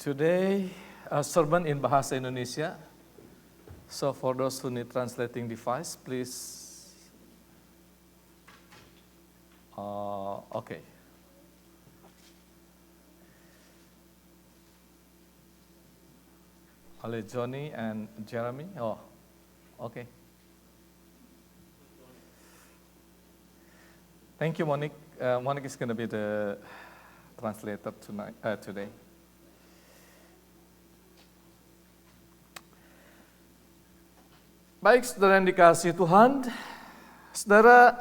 Today, a sermon in Bahasa Indonesia. So for those who need translating device, please. Okay. Oleh Johnny and Jeremy. Oh, okay. Thank you, Monique. Monique is going to be the translator today. Baik, saudara yang dikasihi Tuhan, saudara,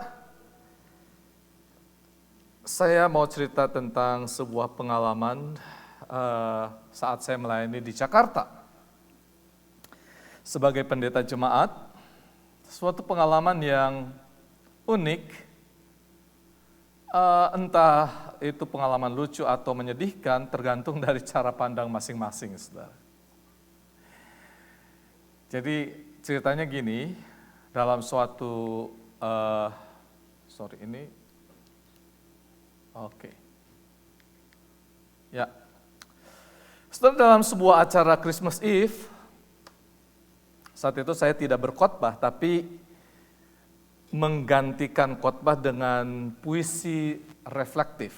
saya mau cerita tentang sebuah pengalaman saat saya melayani di Jakarta. Sebagai pendeta jemaat, suatu pengalaman yang unik, entah itu pengalaman lucu atau menyedihkan, tergantung dari cara pandang masing-masing, saudara. Jadi, ceritanya gini, dalam suatu, Setelah dalam sebuah acara Christmas Eve, saat itu saya tidak berkhotbah, tapi menggantikan khotbah dengan puisi reflektif,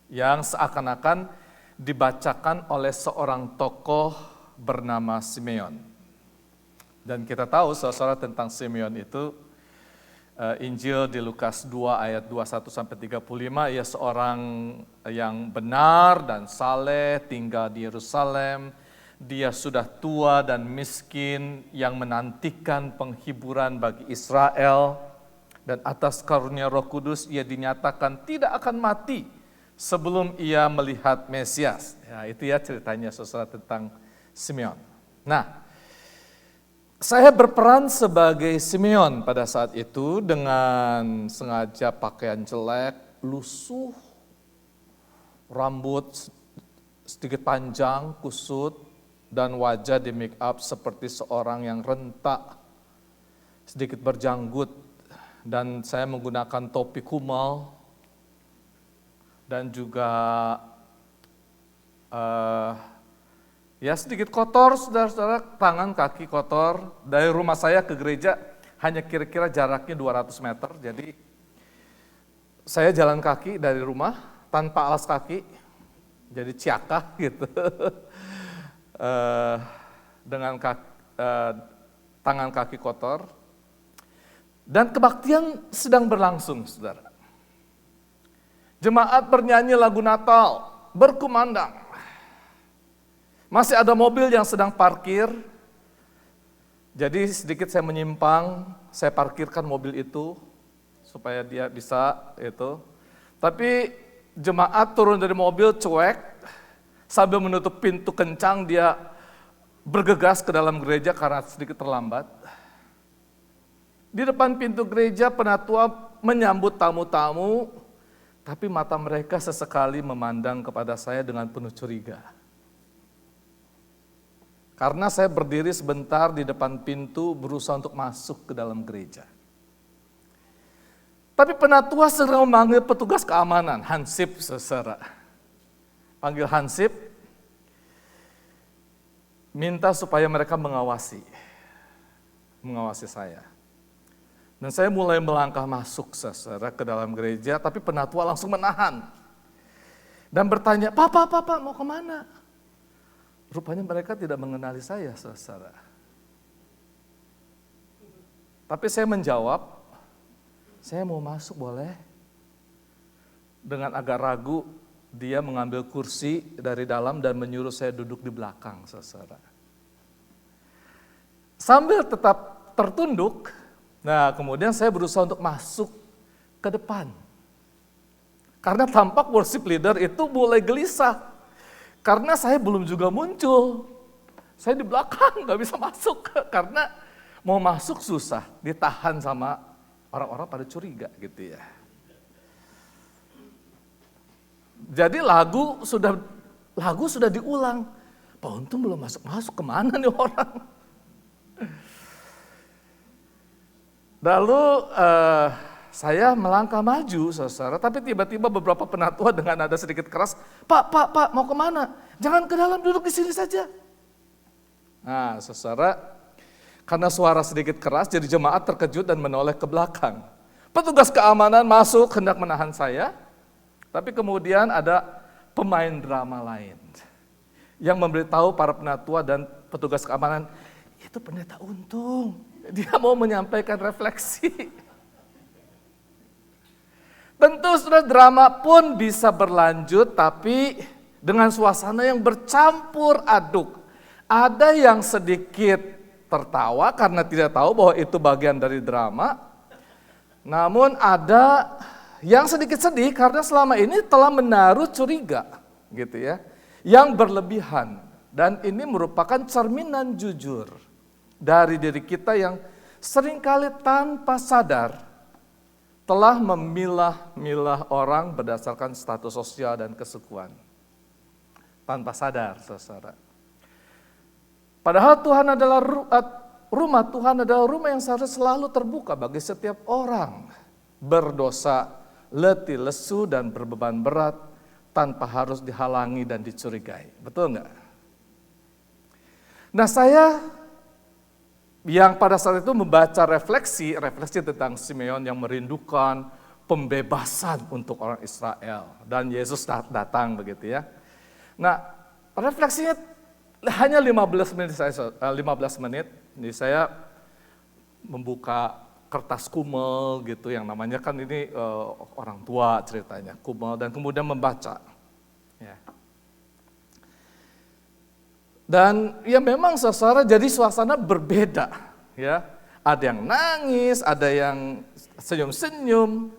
yang seakan-akan dibacakan oleh seorang tokoh bernama Simeon. Dan kita tahu saudara tentang Simeon itu, Injil di Lukas 2 ayat 21-35, ia seorang yang benar dan saleh, tinggal di Yerusalem. Dia sudah tua dan miskin yang menantikan penghiburan bagi Israel. Dan atas karunia Roh Kudus ia dinyatakan tidak akan mati sebelum ia melihat Mesias. Ya, itu ya ceritanya saudara tentang Simeon. Nah, saya berperan sebagai Simeon pada saat itu dengan sengaja pakaian jelek, lusuh, rambut sedikit panjang, kusut, dan wajah di make up seperti seorang yang rentak, sedikit berjanggut, dan saya menggunakan topi kumal, dan juga sedikit kotor, saudara-saudara, tangan kaki kotor. Dari rumah saya ke gereja hanya kira-kira jaraknya 200 meter, jadi saya jalan kaki dari rumah tanpa alas kaki, jadi ciakah gitu. Dengan tangan kaki kotor. Dan kebaktian sedang berlangsung, saudara. Jemaat bernyanyi lagu Natal, berkumandang. Masih ada mobil yang sedang parkir, jadi sedikit saya menyimpang, saya parkirkan mobil itu, supaya dia bisa itu. Tapi jemaat turun dari mobil cuek, sambil menutup pintu kencang, dia bergegas ke dalam gereja karena sedikit terlambat. Di depan pintu gereja, penatua menyambut tamu-tamu, tapi mata mereka sesekali memandang kepada saya dengan penuh curiga. Karena saya berdiri sebentar di depan pintu berusaha untuk masuk ke dalam gereja. Tapi penatua sedang memanggil petugas keamanan, Hansip, saudara. Panggil Hansip, minta supaya mereka mengawasi saya. Dan saya mulai melangkah masuk, saudara, ke dalam gereja, tapi penatua langsung menahan. Dan bertanya, Pak, mau kemana? Rupanya mereka tidak mengenali saya, saudara. Tapi saya menjawab, saya mau masuk boleh? Dengan agak ragu, dia mengambil kursi dari dalam dan menyuruh saya duduk di belakang, saudara. Sambil tetap tertunduk, nah kemudian saya berusaha untuk masuk ke depan. Karena tampak worship leader itu mulai gelisah. Karena saya belum juga muncul, saya di belakang gak bisa masuk, karena mau masuk susah, ditahan sama orang-orang pada curiga gitu ya. Jadi lagu sudah diulang, Pak untung belum masuk, kemana nih orang? Lalu saya melangkah maju, saudara, tapi tiba-tiba beberapa penatua dengan nada sedikit keras, Pak, mau kemana? Jangan ke dalam, duduk di sini saja. Nah, saudara, karena suara sedikit keras, jadi jemaat terkejut dan menoleh ke belakang. Petugas keamanan masuk hendak menahan saya, tapi kemudian ada pemain drama lain yang memberitahu para penatua dan petugas keamanan, itu pendeta Untung, dia mau menyampaikan refleksi. Tentu sudah drama pun bisa berlanjut, tapi dengan suasana yang bercampur aduk. Ada yang sedikit tertawa karena tidak tahu bahwa itu bagian dari drama. Namun ada yang sedikit sedih karena selama ini telah menaruh curiga, gitu ya, yang berlebihan. Dan ini merupakan cerminan jujur dari diri kita yang seringkali tanpa sadar telah memilah-milah orang berdasarkan status sosial dan kesukuan. Tanpa sadar, saudara. Padahal Tuhan adalah rumah Tuhan adalah rumah yang seharusnya selalu terbuka bagi setiap orang berdosa, letih, lesu, dan berbeban berat tanpa harus dihalangi dan dicurigai. Betul nggak? Nah, saya yang pada saat itu membaca refleksi tentang Simeon yang merindukan pembebasan untuk orang Israel. Dan Yesus datang begitu ya. Nah, refleksinya hanya 15 menit. Jadi saya membuka kertas kumel gitu yang namanya kan ini orang tua ceritanya, kumel, dan kemudian membaca. Ya. Dan ya memang saudara jadi suasana berbeda ya. Ada yang nangis, ada yang senyum-senyum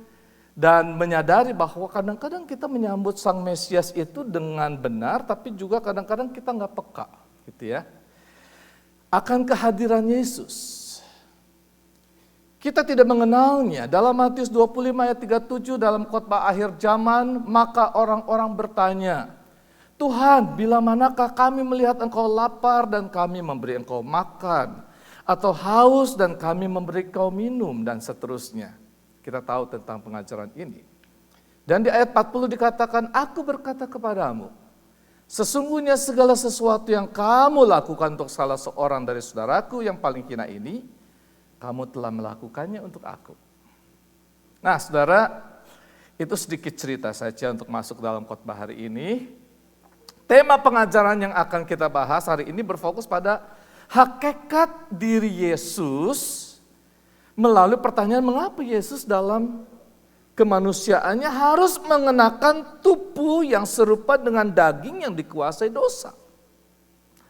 dan menyadari bahwa kadang-kadang kita menyambut Sang Mesias itu dengan benar, tapi juga kadang-kadang kita nggak peka gitu ya. Akan kehadiran Yesus. Kita tidak mengenalnya. Dalam Matius 25 ayat 37 dalam khotbah akhir zaman, maka orang-orang bertanya, Tuhan, bila manakah kami melihat engkau lapar dan kami memberi engkau makan, atau haus dan kami memberi engkau minum, dan seterusnya. Kita tahu tentang pengajaran ini. Dan di ayat 40 dikatakan, aku berkata kepadamu, sesungguhnya segala sesuatu yang kamu lakukan untuk salah seorang dari saudaraku yang paling hina ini, kamu telah melakukannya untuk aku. Nah, saudara, itu sedikit cerita saja untuk masuk dalam khotbah hari ini. Tema pengajaran yang akan kita bahas hari ini berfokus pada hakikat diri Yesus melalui pertanyaan mengapa Yesus dalam kemanusiaannya harus mengenakan tubuh yang serupa dengan daging yang dikuasai dosa.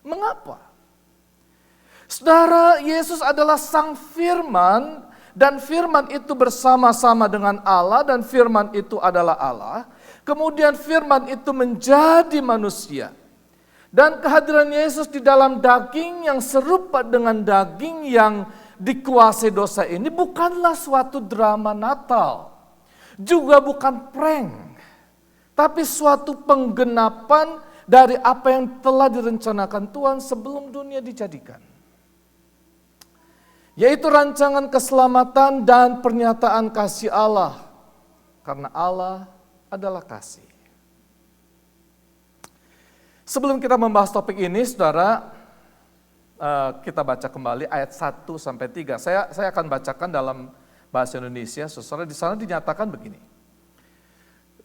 Mengapa? Saudara, Yesus adalah Sang Firman, dan Firman itu bersama-sama dengan Allah, dan Firman itu adalah Allah. Kemudian Firman itu menjadi manusia. Dan kehadiran Yesus di dalam daging yang serupa dengan daging yang dikuasai dosa ini bukanlah suatu drama Natal. Juga bukan prank. Tapi suatu penggenapan dari apa yang telah direncanakan Tuhan sebelum dunia dijadikan. Yaitu rancangan keselamatan dan pernyataan kasih Allah. Karena Allah adalah kasih. Sebelum kita membahas topik ini, saudara, kita baca kembali ayat 1-3. Saya akan bacakan dalam bahasa Indonesia, saudara. Di sana dinyatakan begini.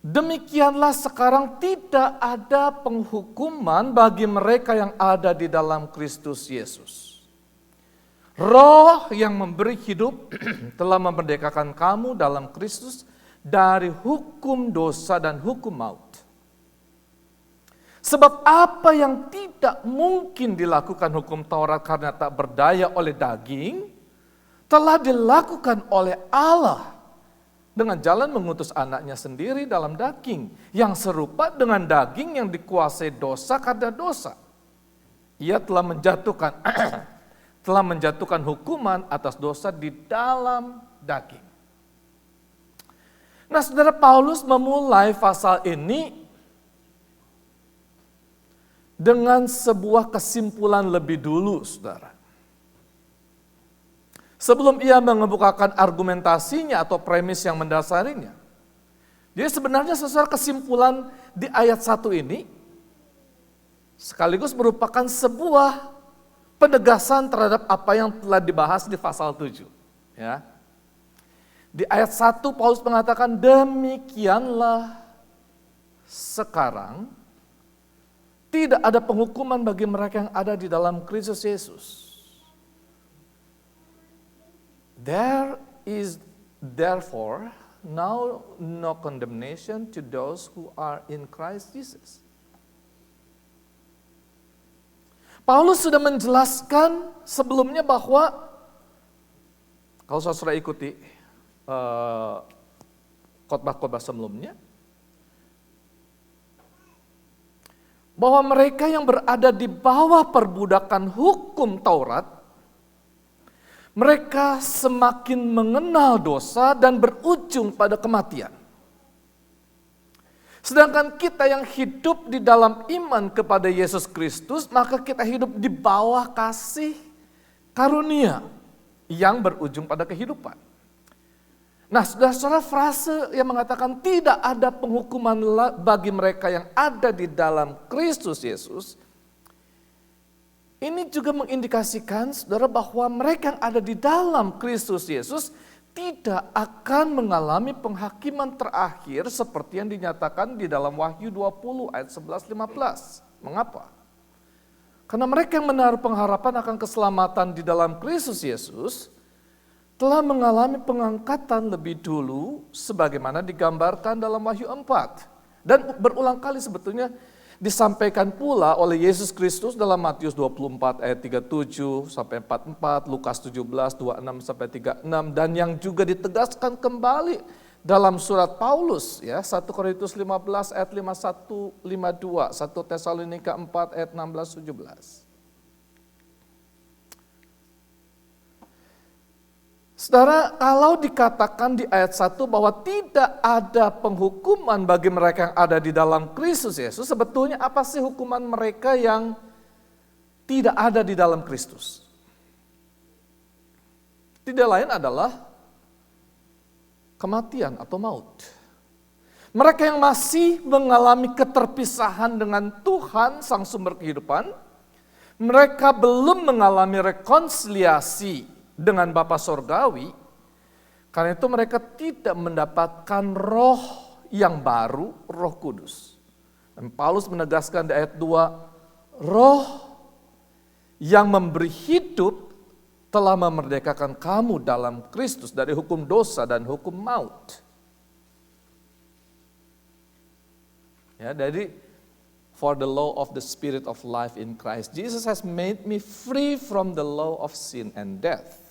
Demikianlah sekarang tidak ada penghukuman bagi mereka yang ada di dalam Kristus Yesus. Roh yang memberi hidup telah memerdekakan kamu dalam Kristus dari hukum dosa dan hukum maut. Sebab apa yang tidak mungkin dilakukan hukum Taurat karena tak berdaya oleh daging, telah dilakukan oleh Allah dengan jalan mengutus anaknya sendiri dalam daging, yang serupa dengan daging yang dikuasai dosa karena dosa. Ia telah menjatuhkan hukuman atas dosa di dalam daging. Nah, saudara, Paulus memulai pasal ini dengan sebuah kesimpulan lebih dulu, saudara. sebelum ia mengemukakan argumentasinya atau premis yang mendasarinya. Jadi sebenarnya saudara, kesimpulan di ayat 1 ini sekaligus merupakan sebuah penegasan terhadap apa yang telah dibahas di pasal 7. Ya. Di ayat 1 Paulus mengatakan, demikianlah sekarang tidak ada penghukuman bagi mereka yang ada di dalam Kristus Yesus. There is therefore now no condemnation to those who are in Christ Jesus. Paulus sudah menjelaskan sebelumnya bahwa, kalau saudara ikuti khotbah-khotbah sebelumnya, bahwa mereka yang berada di bawah perbudakan hukum Taurat, mereka semakin mengenal dosa dan berujung pada kematian. Sedangkan kita yang hidup di dalam iman kepada Yesus Kristus, maka kita hidup di bawah kasih karunia yang berujung pada kehidupan. Nah, saudara-saudara, frase yang mengatakan tidak ada penghukuman bagi mereka yang ada di dalam Kristus Yesus, ini juga mengindikasikan, saudara, bahwa mereka yang ada di dalam Kristus Yesus tidak akan mengalami penghakiman terakhir seperti yang dinyatakan di dalam Wahyu 20 ayat 11-15. Mengapa? Karena mereka yang menaruh pengharapan akan keselamatan di dalam Kristus Yesus telah mengalami pengangkatan lebih dulu sebagaimana digambarkan dalam Wahyu 4. Dan berulang kali sebetulnya disampaikan pula oleh Yesus Kristus dalam Matius 24 ayat 37 sampai 44, Lukas 17 26 sampai 36, dan yang juga ditegaskan kembali dalam surat Paulus ya, 1 Korintus 15 ayat 51 52, 1 Tesalonika 4 ayat 16 17. Saudara, kalau dikatakan di ayat 1 bahwa tidak ada penghukuman bagi mereka yang ada di dalam Kristus Yesus, sebetulnya apa sih hukuman mereka yang tidak ada di dalam Kristus? Tidak lain adalah kematian atau maut. Mereka yang masih mengalami keterpisahan dengan Tuhan, sang sumber kehidupan, mereka belum mengalami rekonsiliasi dengan Bapa Sorgawi, karena itu mereka tidak mendapatkan roh yang baru, Roh Kudus. Dan Paulus menegaskan di ayat 2, roh yang memberi hidup telah memerdekakan kamu dalam Kristus dari hukum dosa dan hukum maut. Ya, jadi for the law of the Spirit of life in Christ Jesus has made me free from the law of sin and death.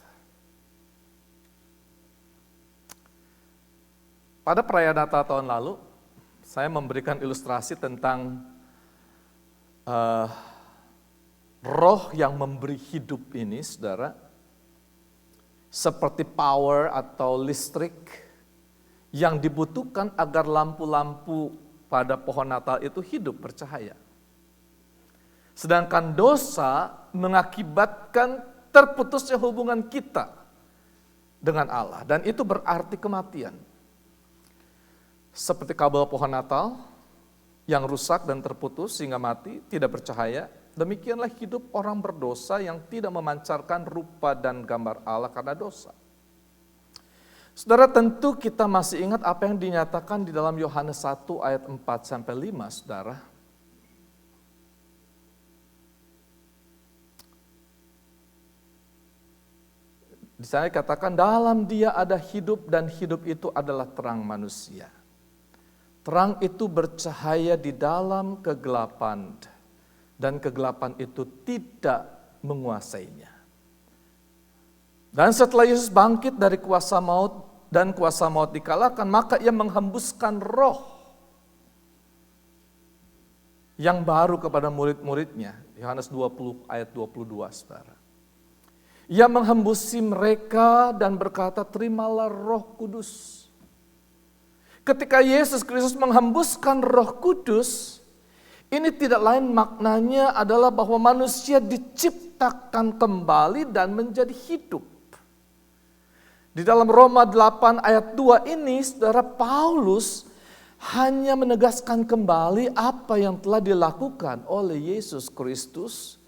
Pada perayaan Natal tahun lalu, saya memberikan ilustrasi tentang roh yang memberi hidup ini, saudara, seperti power atau listrik yang dibutuhkan agar lampu-lampu pada pohon Natal itu hidup bercahaya. Sedangkan dosa mengakibatkan terputusnya hubungan kita dengan Allah, dan itu berarti kematian. Seperti kabel pohon Natal yang rusak dan terputus sehingga mati, tidak bercahaya, demikianlah hidup orang berdosa yang tidak memancarkan rupa dan gambar Allah karena dosa. Saudara, tentu kita masih ingat apa yang dinyatakan di dalam Yohanes 1 ayat 4-5, saudara. Di sana dikatakan, dalam Dia ada hidup dan hidup itu adalah terang manusia. Terang itu bercahaya di dalam kegelapan, dan kegelapan itu tidak menguasainya. Dan setelah Yesus bangkit dari kuasa maut dan kuasa maut dikalahkan, maka Ia menghembuskan roh yang baru kepada murid-muridnya. Yohanes 20 ayat 22, saudara. Ia menghembusi mereka dan berkata, terimalah Roh Kudus. Ketika Yesus Kristus menghembuskan Roh Kudus, ini tidak lain maknanya adalah bahwa manusia diciptakan kembali dan menjadi hidup. Di dalam Roma 8 ayat 2 ini, saudara, Paulus hanya menegaskan kembali apa yang telah dilakukan oleh Yesus Kristus,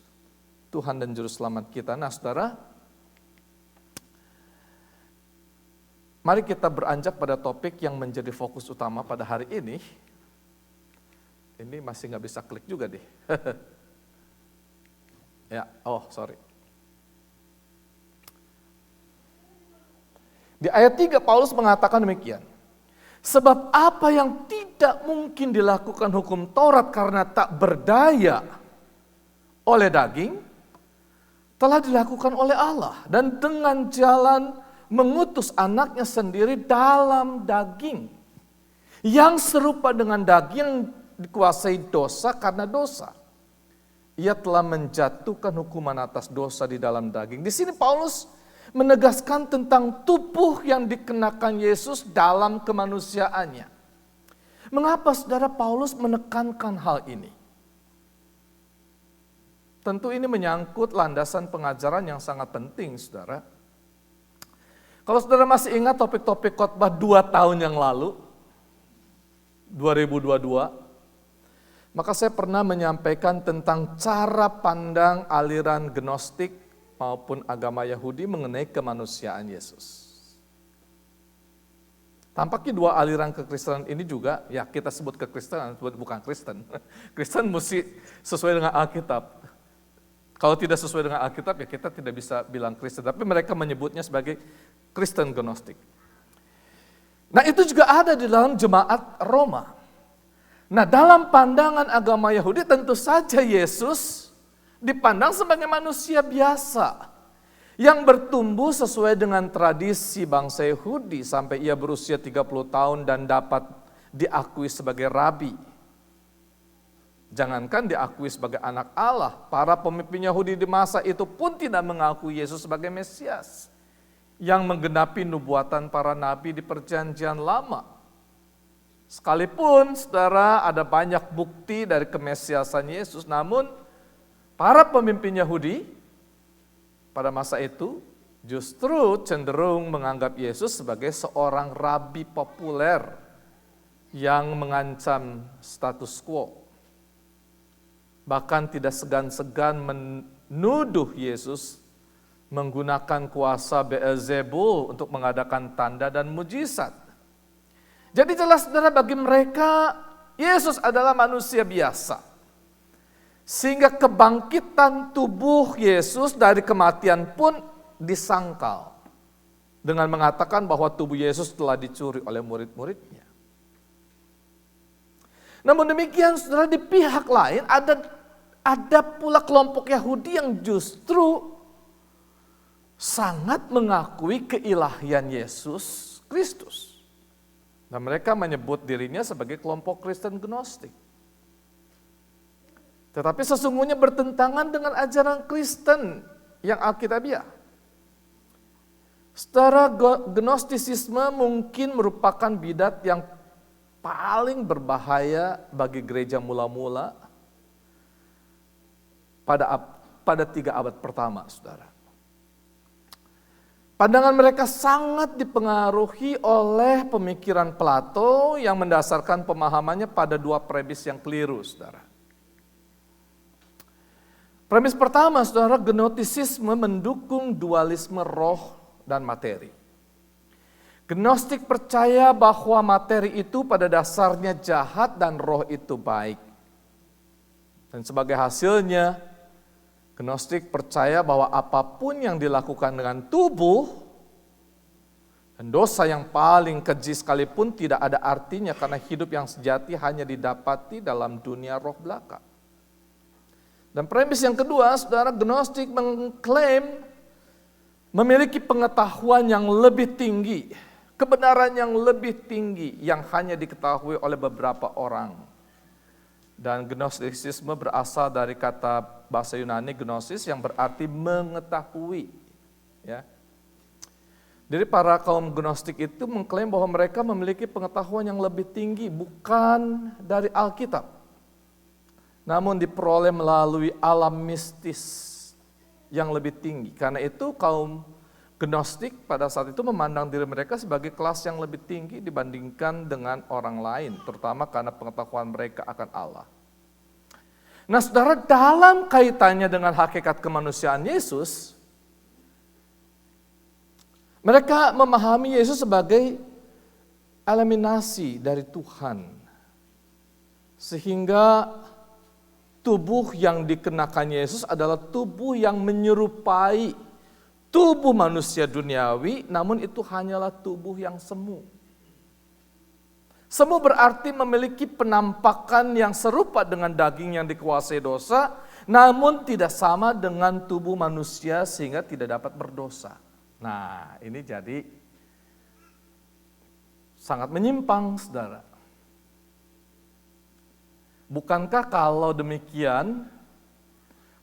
Tuhan dan Juru Selamat kita. Nah, saudara, mari kita beranjak pada topik yang menjadi fokus utama pada hari ini. Ini masih nggak bisa klik juga deh. Ya, sorry. Di ayat 3 Paulus mengatakan demikian. Sebab apa yang tidak mungkin dilakukan hukum Taurat karena tak berdaya oleh daging, telah dilakukan oleh Allah. Dan dengan jalan mengutus anaknya sendiri dalam daging. Yang serupa dengan daging yang dikuasai dosa karena dosa. Ia telah menjatuhkan hukuman atas dosa di dalam daging. Di sini Paulus menegaskan tentang tubuh yang dikenakan Yesus dalam kemanusiaannya. Mengapa saudara Paulus menekankan hal ini? Tentu ini menyangkut landasan pengajaran yang sangat penting, saudara. Kalau saudara masih ingat topik-topik khotbah 2 tahun yang lalu, 2022, maka saya pernah menyampaikan tentang cara pandang aliran Gnostik maupun agama Yahudi mengenai kemanusiaan Yesus. Tampaknya 2 aliran kekristenan ini juga, ya kita sebut kekristenan, bukan Kristen. Kristen mesti sesuai dengan Alkitab. Kalau tidak sesuai dengan Alkitab, ya kita tidak bisa bilang Kristen. Tapi mereka menyebutnya sebagai Kristen Gnostik. Nah, itu juga ada di dalam jemaat Roma. Nah, dalam pandangan agama Yahudi tentu saja Yesus dipandang sebagai manusia biasa yang bertumbuh sesuai dengan tradisi bangsa Yahudi sampai ia berusia 30 tahun dan dapat diakui sebagai rabi. Jangankan diakui sebagai anak Allah, para pemimpin Yahudi di masa itu pun tidak mengakui Yesus sebagai Mesias yang menggenapi nubuatan para nabi di Perjanjian Lama. Sekalipun saudara ada banyak bukti dari kemesiasan Yesus, namun para pemimpin Yahudi pada masa itu justru cenderung menganggap Yesus sebagai seorang rabi populer yang mengancam status quo. Bahkan tidak segan-segan menuduh Yesus menggunakan kuasa Beelzebul untuk mengadakan tanda dan mujizat. Jadi jelas saudara, bagi mereka Yesus adalah manusia biasa. Sehingga kebangkitan tubuh Yesus dari kematian pun disangkal dengan mengatakan bahwa tubuh Yesus telah dicuri oleh murid-muridnya. Namun demikian saudara, di pihak lain ada pula kelompok Yahudi yang justru sangat mengakui keilahian Yesus Kristus. Dan mereka menyebut dirinya sebagai kelompok Kristen Gnostik. Tetapi sesungguhnya bertentangan dengan ajaran Kristen yang Alkitabiah. Secara Gnostisisme mungkin merupakan bidat yang paling berbahaya bagi gereja mula-mula pada 3 abad pertama, saudara. Pandangan mereka sangat dipengaruhi oleh pemikiran Plato yang mendasarkan pemahamannya pada 2 premis yang keliru, saudara. Premis pertama, saudara, Gnostisisme mendukung dualisme roh dan materi. Gnostik percaya bahwa materi itu pada dasarnya jahat dan roh itu baik. Dan sebagai hasilnya, Gnostik percaya bahwa apapun yang dilakukan dengan tubuh dan dosa yang paling keji sekalipun tidak ada artinya karena hidup yang sejati hanya didapati dalam dunia roh belaka. Dan premis yang kedua, saudara, Gnostik mengklaim memiliki pengetahuan yang lebih tinggi, kebenaran yang lebih tinggi yang hanya diketahui oleh beberapa orang. Dan Gnostisisme berasal dari kata bahasa Yunani gnosis yang berarti mengetahui. Ya. Jadi para kaum Gnostik itu mengklaim bahwa mereka memiliki pengetahuan yang lebih tinggi bukan dari Alkitab, namun diperoleh melalui alam mistis yang lebih tinggi. Karena itu kaum Gnostik pada saat itu memandang diri mereka sebagai kelas yang lebih tinggi dibandingkan dengan orang lain, terutama karena pengetahuan mereka akan Allah. Nah saudara, dalam kaitannya dengan hakikat kemanusiaan Yesus, mereka memahami Yesus sebagai eliminasi dari Tuhan. Sehingga tubuh yang dikenakan Yesus adalah tubuh yang menyerupai tubuh manusia duniawi, namun itu hanyalah tubuh yang semu. Semu berarti memiliki penampakan yang serupa dengan daging yang dikuasai dosa, namun tidak sama dengan tubuh manusia sehingga tidak dapat berdosa. Nah, ini jadi sangat menyimpang, saudara. Bukankah kalau demikian,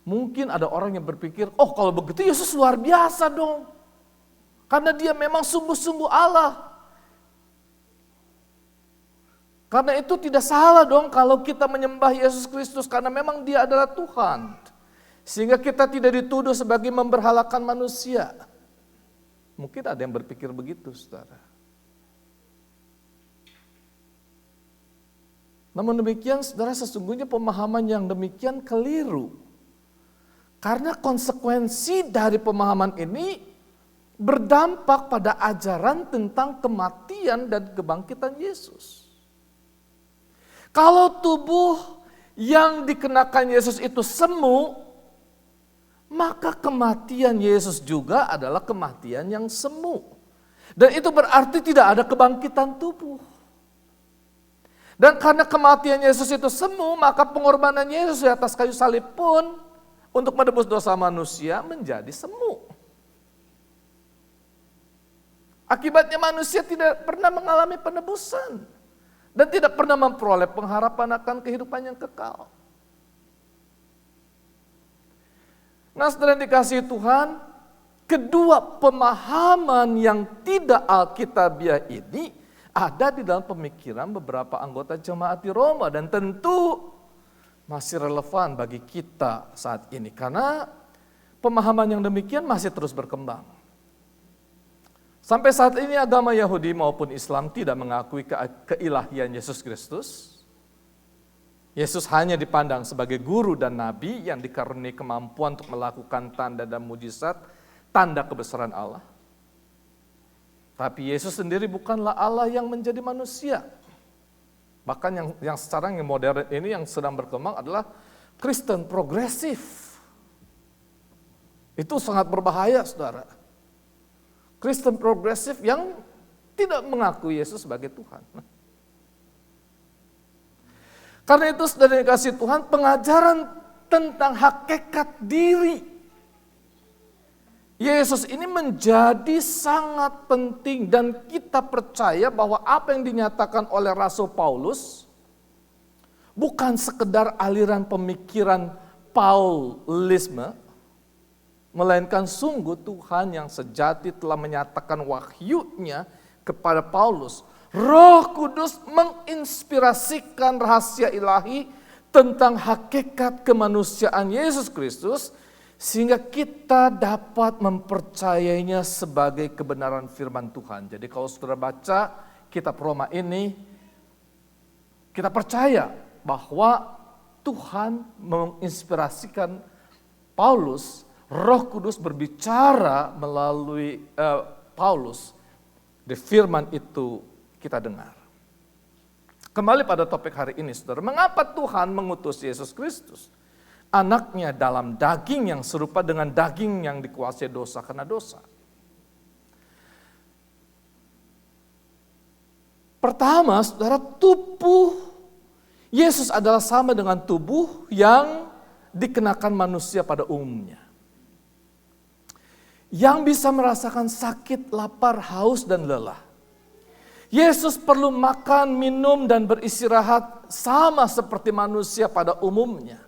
mungkin ada orang yang berpikir, oh kalau begitu Yesus luar biasa dong. Karena dia memang sungguh-sungguh Allah. Karena itu tidak salah dong kalau kita menyembah Yesus Kristus karena memang dia adalah Tuhan. Sehingga kita tidak dituduh sebagai memberhalakan manusia. Mungkin ada yang berpikir begitu, saudara. Namun demikian, saudara, sesungguhnya pemahaman yang demikian keliru. Karena konsekuensi dari pemahaman ini berdampak pada ajaran tentang kematian dan kebangkitan Yesus. Kalau tubuh yang dikenakan Yesus itu semu, maka kematian Yesus juga adalah kematian yang semu. Dan itu berarti tidak ada kebangkitan tubuh. Dan karena kematian Yesus itu semu, maka pengorbanan Yesus di atas kayu salib pun untuk menebus dosa manusia menjadi semu. Akibatnya manusia tidak pernah mengalami penebusan. Dan tidak pernah memperoleh pengharapan akan kehidupan yang kekal. Nah, saudara yang dikasihi Tuhan, kedua pemahaman yang tidak alkitabiah ini ada di dalam pemikiran beberapa anggota jemaat di Roma. Dan tentu masih relevan bagi kita saat ini. Karena pemahaman yang demikian masih terus berkembang. Sampai saat ini agama Yahudi maupun Islam tidak mengakui keilahian Yesus Kristus. Yesus hanya dipandang sebagai guru dan nabi yang dikaruniai kemampuan untuk melakukan tanda dan mujizat, tanda kebesaran Allah. Tapi Yesus sendiri bukanlah Allah yang menjadi manusia. Bahkan yang sekarang yang modern ini yang sedang berkembang adalah Kristen progresif. Itu sangat berbahaya, saudara. Kristen progresif yang tidak mengakui Yesus sebagai Tuhan. Karena itu saudara yang dikasihi Tuhan, pengajaran tentang hakikat diri Yesus ini menjadi sangat penting dan kita percaya bahwa apa yang dinyatakan oleh Rasul Paulus bukan sekedar aliran pemikiran Paulisme, melainkan sungguh Tuhan yang sejati telah menyatakan wahyunya kepada Paulus. Roh Kudus menginspirasikan rahasia ilahi tentang hakikat kemanusiaan Yesus Kristus, sehingga kita dapat mempercayainya sebagai kebenaran firman Tuhan. Jadi kalau saudara baca kitab Roma ini, kita percaya bahwa Tuhan menginspirasikan Paulus, Roh Kudus berbicara melalui Paulus. Di firman itu kita dengar. Kembali pada topik hari ini, saudara. Mengapa Tuhan mengutus Yesus Kristus? Anaknya dalam daging yang serupa dengan daging yang dikuasai dosa karena dosa. Pertama, saudara, tubuh Yesus adalah sama dengan tubuh yang dikenakan manusia pada umumnya. Yang bisa merasakan sakit, lapar, haus, dan lelah. Yesus perlu makan, minum, dan beristirahat sama seperti manusia pada umumnya.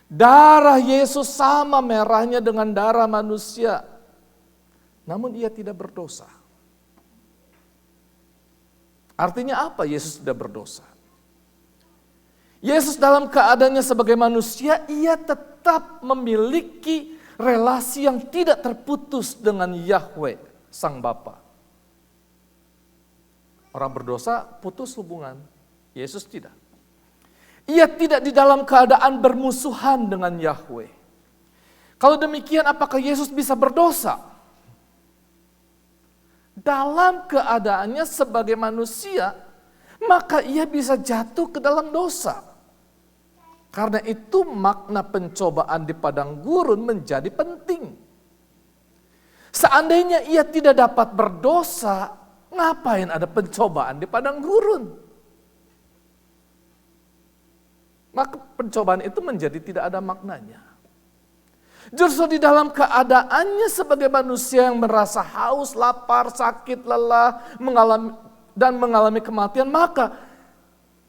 Darah Yesus sama merahnya dengan darah manusia. Namun ia tidak berdosa. Artinya apa Yesus tidak berdosa? Yesus dalam keadaannya sebagai manusia, ia tetap memiliki relasi yang tidak terputus dengan Yahweh. sang Bapa. Orang berdosa putus hubungan, Yesus tidak. Ia tidak di dalam keadaan bermusuhan dengan Yahweh. Kalau demikian, apakah Yesus bisa berdosa? Dalam keadaannya sebagai manusia, maka ia bisa jatuh ke dalam dosa. Karena itu makna pencobaan di padang gurun menjadi penting. Seandainya ia tidak dapat berdosa, ngapain ada pencobaan di padang gurun? Maka pencobaan itu menjadi tidak ada maknanya. Justru di dalam keadaannya sebagai manusia yang merasa haus, lapar, sakit, lelah, mengalami kematian, maka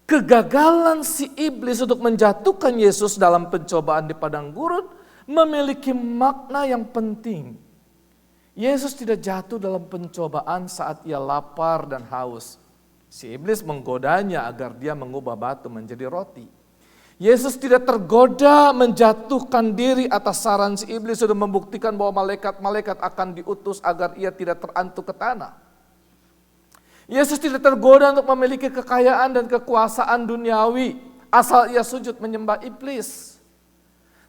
kegagalan si iblis untuk menjatuhkan Yesus dalam pencobaan di padang gurun memiliki makna yang penting. Yesus tidak jatuh dalam pencobaan saat ia lapar dan haus. Si iblis menggodanya agar dia mengubah batu menjadi roti. Yesus tidak tergoda menjatuhkan diri atas saran si iblis sudah membuktikan bahwa malaikat-malaikat akan diutus agar ia tidak terantuk ke tanah. Yesus tidak tergoda untuk memiliki kekayaan dan kekuasaan duniawi asal ia sujud menyembah iblis.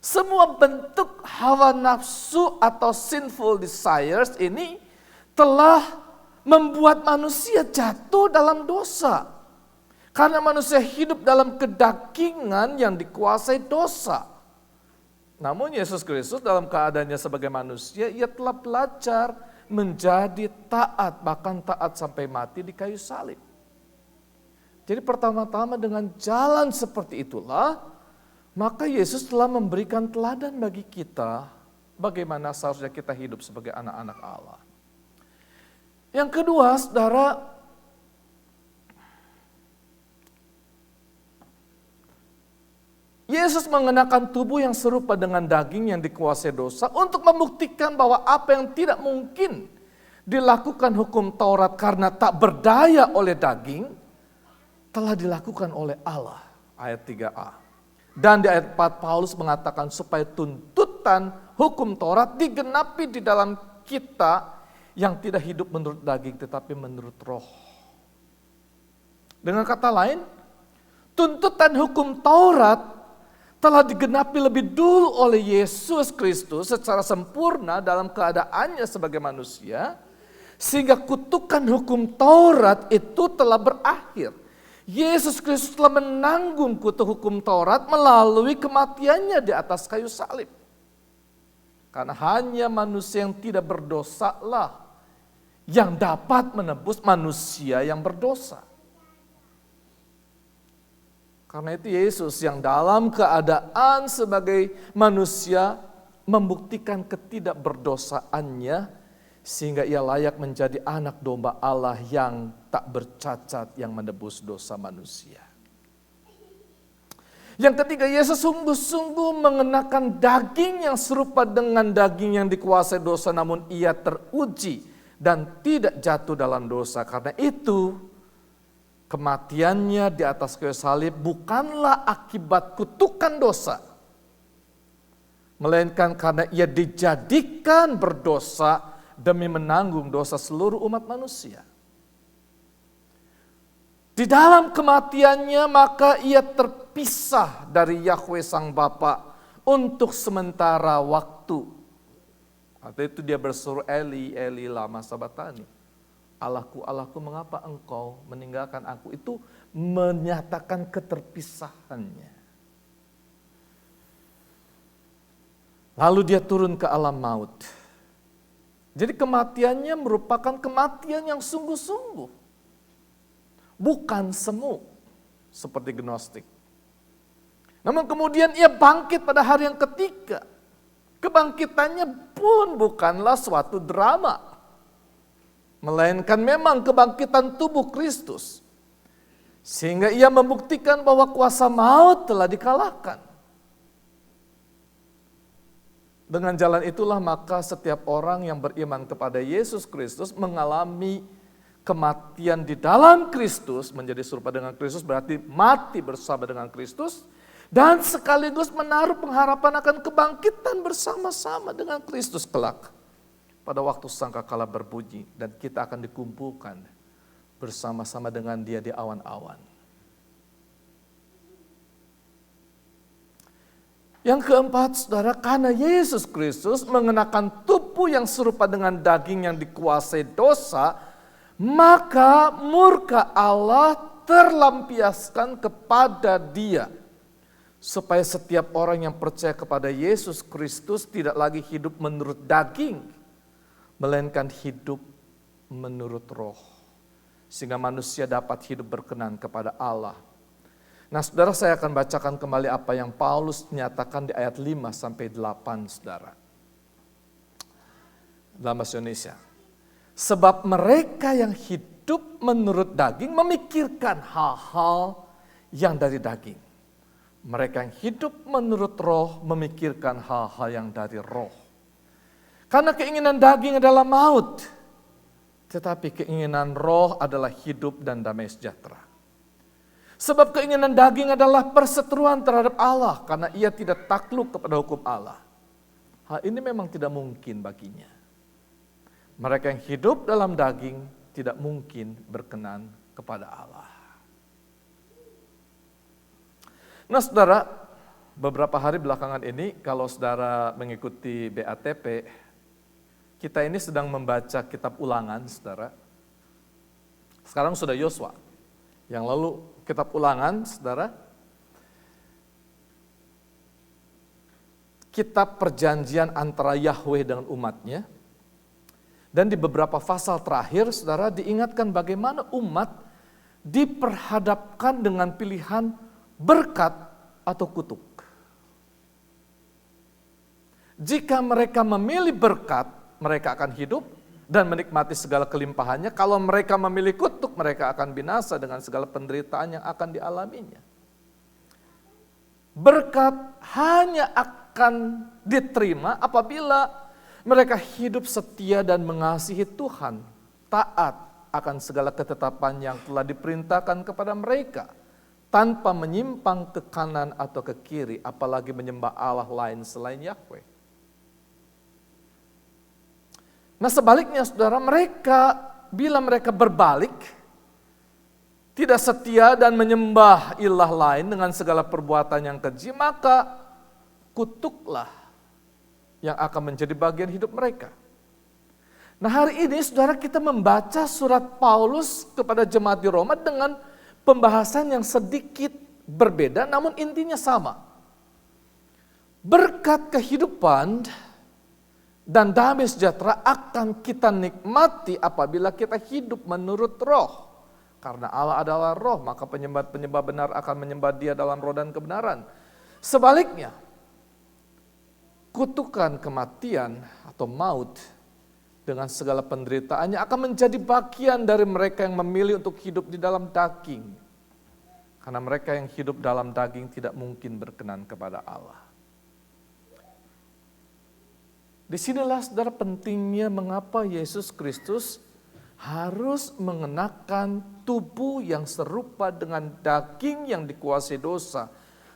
Semua bentuk hawa nafsu atau sinful desires ini telah membuat manusia jatuh dalam dosa. Karena manusia hidup dalam kedagingan yang dikuasai dosa. Namun Yesus Kristus dalam keadaannya sebagai manusia, ia telah belajar menjadi taat, bahkan taat sampai mati di kayu salib. Jadi pertama-tama dengan jalan seperti itulah, maka Yesus telah memberikan teladan bagi kita, bagaimana seharusnya kita hidup sebagai anak-anak Allah. Yang kedua, saudara, Yesus mengenakan tubuh yang serupa dengan daging yang dikuasai dosa untuk membuktikan bahwa apa yang tidak mungkin dilakukan hukum Taurat karena tak berdaya oleh daging, telah dilakukan oleh Allah. Ayat 3a. Dan di ayat 4 Paulus mengatakan supaya tuntutan hukum Taurat digenapi di dalam kita yang tidak hidup menurut daging tetapi menurut roh. Dengan kata lain, tuntutan hukum Taurat telah digenapi lebih dulu oleh Yesus Kristus secara sempurna dalam keadaannya sebagai manusia, sehingga kutukan hukum Taurat itu telah berakhir. Yesus Kristus telah menanggung kutuk hukum Taurat melalui kematiannya di atas kayu salib. Karena hanya manusia yang tidak berdosa lah yang dapat menebus manusia yang berdosa. Karena itu Yesus yang dalam keadaan sebagai manusia membuktikan ketidakberdosaannya sehingga ia layak menjadi anak domba Allah yang tak bercacat yang menebus dosa manusia. Yang ketiga, Yesus sungguh-sungguh mengenakan daging yang serupa dengan daging yang dikuasai dosa, namun ia teruji dan tidak jatuh dalam dosa. Karena itu kematiannya di atas kayu salib bukanlah akibat kutukan dosa, melainkan karena ia dijadikan berdosa demi menanggung dosa seluruh umat manusia. Di dalam kematiannya maka ia terpisah dari Yahweh Sang Bapa untuk sementara waktu. Atau itu dia berseru, Eli, Eli lama sabatani. Allahku, Allahku, mengapa engkau meninggalkan aku? Itu menyatakan keterpisahannya. Lalu dia turun ke alam maut. Jadi kematiannya merupakan kematian yang sungguh-sungguh. Bukan semu, seperti Gnostik. Namun kemudian ia bangkit pada hari yang ketiga. Kebangkitannya pun bukanlah suatu drama, melainkan memang kebangkitan tubuh Kristus. Sehingga ia membuktikan bahwa kuasa maut telah dikalahkan. Dengan jalan itulah maka setiap orang yang beriman kepada Yesus Kristus mengalami kematian di dalam Kristus, menjadi serupa dengan Kristus berarti mati bersama dengan Kristus, dan sekaligus menaruh pengharapan akan kebangkitan bersama-sama dengan Kristus kelak. pada waktu sangkakala berbunyi dan kita akan dikumpulkan bersama-sama dengan Dia di awan-awan. Yang keempat, saudara, karena Yesus Kristus mengenakan tubuh yang serupa dengan daging yang dikuasai dosa, maka murka Allah terlampiaskan kepada Dia, supaya setiap orang yang percaya kepada Yesus Kristus tidak lagi hidup menurut daging, melainkan hidup menurut roh. Sehingga manusia dapat hidup berkenan kepada Allah. Nah saudara, saya akan bacakan kembali apa yang Paulus nyatakan di ayat 5-8 saudara. Dalam bahasa Indonesia. Sebab mereka yang hidup menurut daging memikirkan hal-hal yang dari daging. Mereka yang hidup menurut roh memikirkan hal-hal yang dari roh. Karena keinginan daging adalah maut, tetapi keinginan roh adalah hidup dan damai sejahtera. Sebab keinginan daging adalah perseteruan terhadap Allah, karena ia tidak takluk kepada hukum Allah. Hal ini memang tidak mungkin baginya. Mereka yang hidup dalam daging tidak mungkin berkenan kepada Allah. Nah saudara, beberapa hari belakangan ini kalau saudara mengikuti BATP, kita ini sedang membaca kitab Ulangan, saudara. Sekarang sudah Yosua. Yang lalu kitab Ulangan, saudara. Kitab perjanjian antara Yahweh dengan umatnya. Dan di beberapa pasal terakhir, saudara, diingatkan bagaimana umat diperhadapkan dengan pilihan berkat atau kutuk. Jika mereka memilih berkat, mereka akan hidup dan menikmati segala kelimpahannya. Kalau mereka memilih kutuk, mereka akan binasa dengan segala penderitaan yang akan dialaminya. Berkat hanya akan diterima apabila mereka hidup setia dan mengasihi Tuhan, taat akan segala ketetapan yang telah diperintahkan kepada mereka, tanpa menyimpang ke kanan atau ke kiri, apalagi menyembah Allah lain selain Yahweh. Nah sebaliknya saudara, bila mereka berbalik, tidak setia dan menyembah ilah lain dengan segala perbuatan yang keji, maka kutuklah yang akan menjadi bagian hidup mereka. Nah hari ini saudara, kita membaca surat Paulus kepada jemaat di Roma dengan pembahasan yang sedikit berbeda namun intinya sama. Berkat kehidupan dan damai sejahtera akan kita nikmati apabila kita hidup menurut roh. Karena Allah adalah roh, maka penyembah-penyembah benar akan menyembah Dia dalam roh dan kebenaran. Sebaliknya, kutukan kematian atau maut dengan segala penderitaannya akan menjadi bagian dari mereka yang memilih untuk hidup di dalam daging. Karena mereka yang hidup dalam daging tidak mungkin berkenan kepada Allah. Disinilah saudara pentingnya mengapa Yesus Kristus harus mengenakan tubuh yang serupa dengan daging yang dikuasai dosa.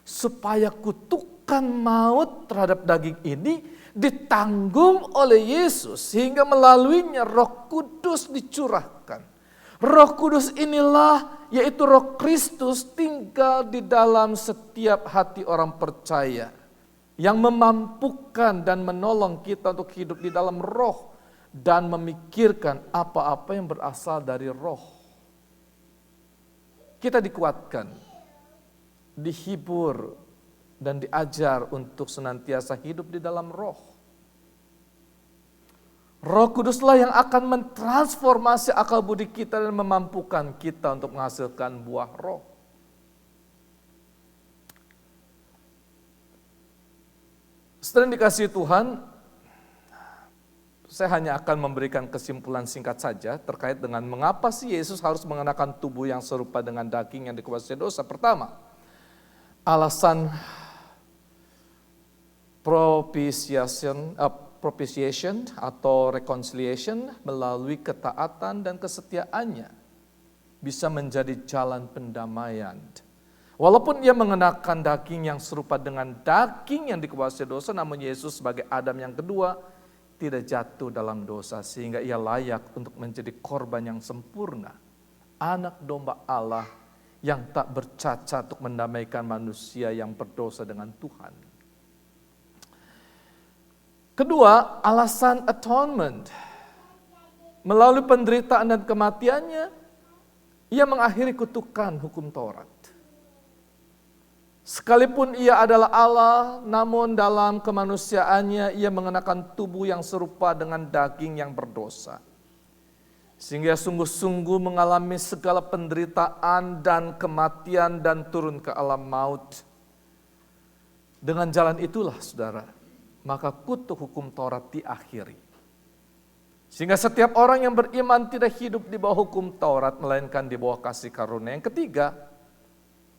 Supaya kutukan maut terhadap daging ini ditanggung oleh Yesus. Sehingga melaluinya Roh Kudus dicurahkan. Roh Kudus inilah, yaitu Roh Kristus, tinggal di dalam setiap hati orang percaya. Yang memampukan dan menolong kita untuk hidup di dalam roh dan memikirkan apa-apa yang berasal dari roh. Kita dikuatkan, dihibur, dan diajar untuk senantiasa hidup di dalam roh. Roh Kuduslah yang akan mentransformasi akal budi kita dan memampukan kita untuk menghasilkan buah roh. Setelah dikasihi Tuhan, saya hanya akan memberikan kesimpulan singkat saja terkait dengan mengapa sih Yesus harus mengenakan tubuh yang serupa dengan daging yang dikuasai dosa. Pertama, alasan propitiation atau reconciliation melalui ketaatan dan kesetiaannya bisa menjadi jalan pendamaian. Walaupun Ia mengenakan daging yang serupa dengan daging yang dikuasai dosa, namun Yesus sebagai Adam yang kedua, tidak jatuh dalam dosa sehingga ia layak untuk menjadi korban yang sempurna, anak domba Allah yang tak bercacat untuk mendamaikan manusia yang berdosa dengan Tuhan. Kedua, alasan atonement. Melalui penderitaan dan kematiannya, ia mengakhiri kutukan hukum Taurat. Sekalipun ia adalah Allah, namun dalam kemanusiaannya ia mengenakan tubuh yang serupa dengan daging yang berdosa. Sehingga sungguh-sungguh mengalami segala penderitaan dan kematian dan turun ke alam maut. Dengan jalan itulah saudara, maka kutuk hukum Taurat diakhiri. Sehingga setiap orang yang beriman tidak hidup di bawah hukum Taurat, melainkan di bawah kasih karunia. Yang ketiga,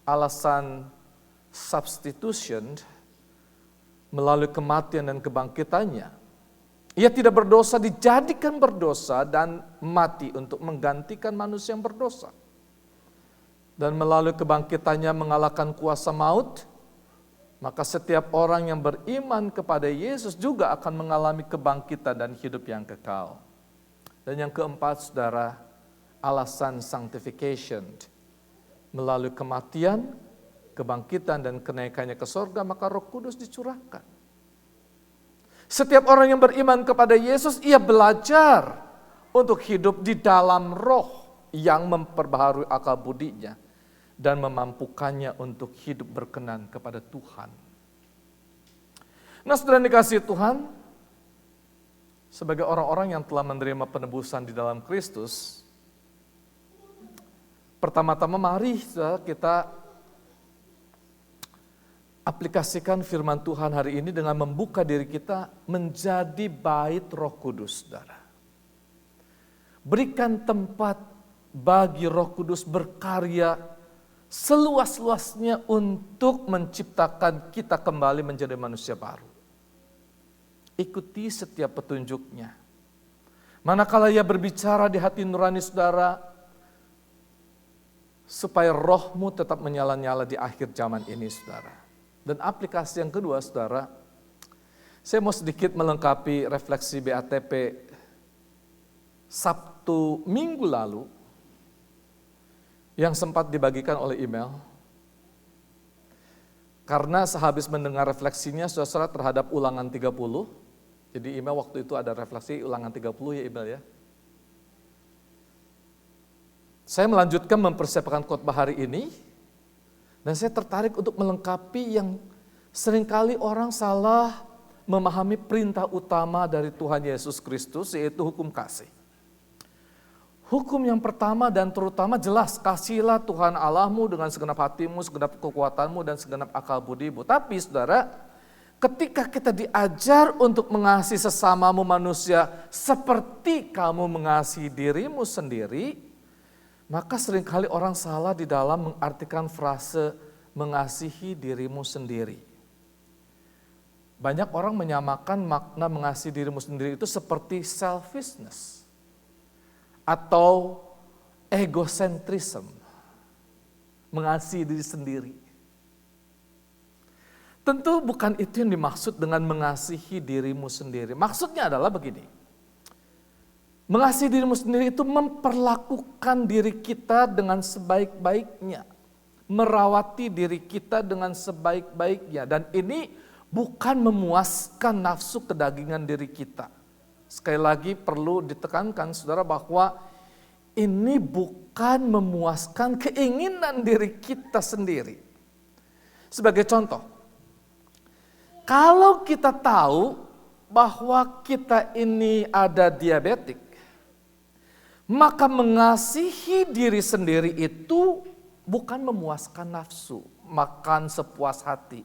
alasan substitution, melalui kematian dan kebangkitannya. Ia tidak berdosa, dijadikan berdosa dan mati untuk menggantikan manusia yang berdosa. Dan melalui kebangkitannya mengalahkan kuasa maut, maka setiap orang yang beriman kepada Yesus juga akan mengalami kebangkitan dan hidup yang kekal. Dan yang keempat, saudara, alasan sanctification. Melalui kematian, kebangkitan dan kenaikannya ke surga, maka Roh Kudus dicurahkan. Setiap orang yang beriman kepada Yesus, ia belajar untuk hidup di dalam Roh yang memperbaharui akal budinya dan memampukannya untuk hidup berkenan kepada Tuhan. Nah, saudara dikasihi Tuhan, sebagai orang-orang yang telah menerima penebusan di dalam Kristus, pertama-tama mari kita aplikasikan firman Tuhan hari ini dengan membuka diri kita menjadi bait Roh Kudus, saudara. Berikan tempat bagi Roh Kudus berkarya seluas-luasnya untuk menciptakan kita kembali menjadi manusia baru. Ikuti setiap petunjuknya. Manakala ia berbicara di hati nurani saudara, supaya rohmu tetap menyala-nyala di akhir zaman ini, saudara. Dan aplikasi yang kedua, saudara, saya mau sedikit melengkapi refleksi BATP Sabtu minggu lalu yang sempat dibagikan oleh email. Karena sehabis mendengar refleksinya, saudara, terhadap ulangan 30, jadi email waktu itu ada refleksi ulangan 30 ya email ya. Saya melanjutkan mempersiapkan khotbah hari ini, dan saya tertarik untuk melengkapi yang seringkali orang salah memahami perintah utama dari Tuhan Yesus Kristus, yaitu hukum kasih. Hukum yang pertama dan terutama jelas, kasihilah Tuhan Allahmu dengan segenap hatimu, segenap kekuatanmu, dan segenap akal budimu. Tapi saudara, ketika kita diajar untuk mengasihi sesamamu manusia seperti kamu mengasihi dirimu sendiri, maka seringkali orang salah di dalam mengartikan frase mengasihi dirimu sendiri. Banyak orang menyamakan makna mengasihi dirimu sendiri itu seperti selfishness atau egocentrism, mengasihi diri sendiri. Tentu bukan itu yang dimaksud dengan mengasihi dirimu sendiri. Maksudnya adalah begini. Mengasihi dirimu sendiri itu memperlakukan diri kita dengan sebaik-baiknya. Merawati diri kita dengan sebaik-baiknya. Dan ini bukan memuaskan nafsu kedagingan diri kita. Sekali lagi perlu ditekankan saudara bahwa ini bukan memuaskan keinginan diri kita sendiri. Sebagai contoh, kalau kita tahu bahwa kita ini ada diabetik, maka mengasihi diri sendiri itu bukan memuaskan nafsu, makan sepuas hati.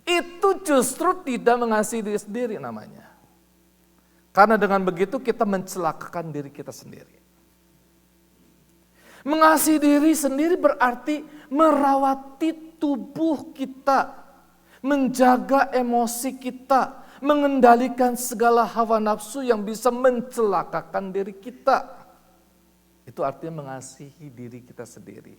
Itu justru tidak mengasihi diri sendiri namanya. Karena dengan begitu kita mencelakakan diri kita sendiri. Mengasihi diri sendiri berarti merawati tubuh kita, menjaga emosi kita, mengendalikan segala hawa nafsu yang bisa mencelakakan diri kita. Itu artinya mengasihi diri kita sendiri.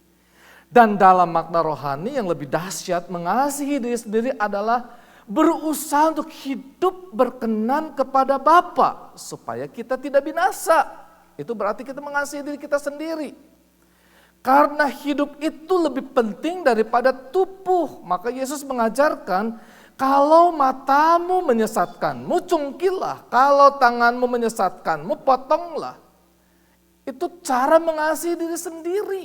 Dan dalam makna rohani yang lebih dahsyat, mengasihi diri sendiri adalah berusaha untuk hidup berkenan kepada Bapa supaya kita tidak binasa. Itu berarti kita mengasihi diri kita sendiri. Karena hidup itu lebih penting daripada tubuh. Maka Yesus mengajarkan, kalau matamu menyesatkanmu, cungkilah. Kalau tanganmu menyesatkanmu, potonglah. Itu cara mengasihi diri sendiri.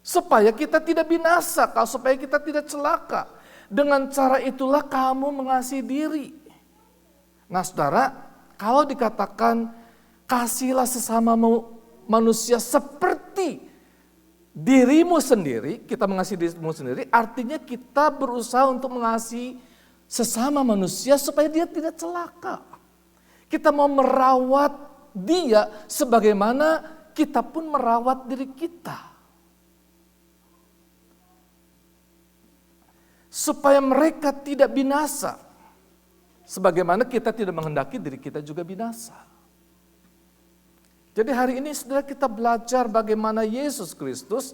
Supaya kita tidak binasa, supaya kita tidak celaka. Dengan cara itulah kamu mengasihi diri. Nah saudara, kalau dikatakan kasihlah sesama manusia seperti dirimu sendiri, kita mengasihi dirimu sendiri, artinya kita berusaha untuk mengasihi sesama manusia supaya dia tidak celaka. Kita mau merawat dia sebagaimana kita pun merawat diri kita. Supaya mereka tidak binasa. Sebagaimana kita tidak menghendaki diri kita juga binasa. Jadi hari ini saudara kita belajar bagaimana Yesus Kristus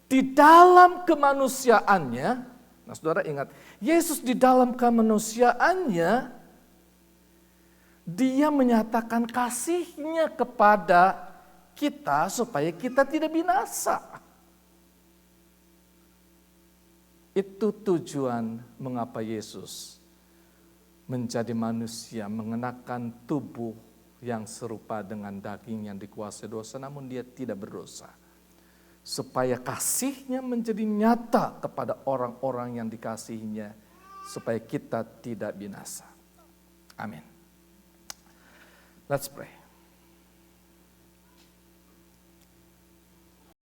di dalam kemanusiaannya. Nah saudara ingat, Yesus di dalam kemanusiaannya, dia menyatakan kasihnya kepada kita supaya kita tidak binasa. Itu tujuan mengapa Yesus menjadi manusia, mengenakan tubuh yang serupa dengan daging yang dikuasai dosa, namun dia tidak berdosa. Supaya kasihnya menjadi nyata kepada orang-orang yang dikasihinya, supaya kita tidak binasa. Amin. Let's pray.